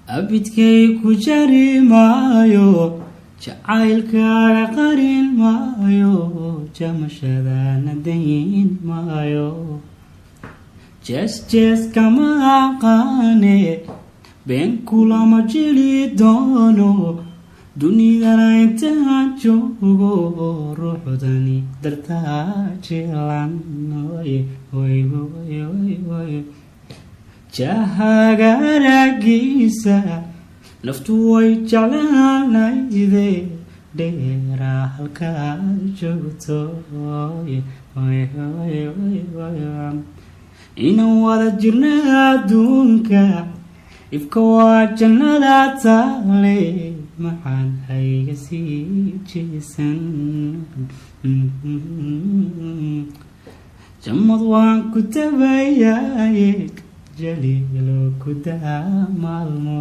abidkay ku jari maayo jacaylkaaga qarin maayo jamashadana dayn maayo jees kama aqaane been kulama jili doono dunidana intaan joogo ruuxdani dartaa jilan jahaga aragiisa naftu way jeclaanayde dheera halkaad joogto inaan wada jirna adduunka ifka waa jannada taale maxaan hayga sii jeesan jamad waan ku tabayaye jaliilo ku daa maalmo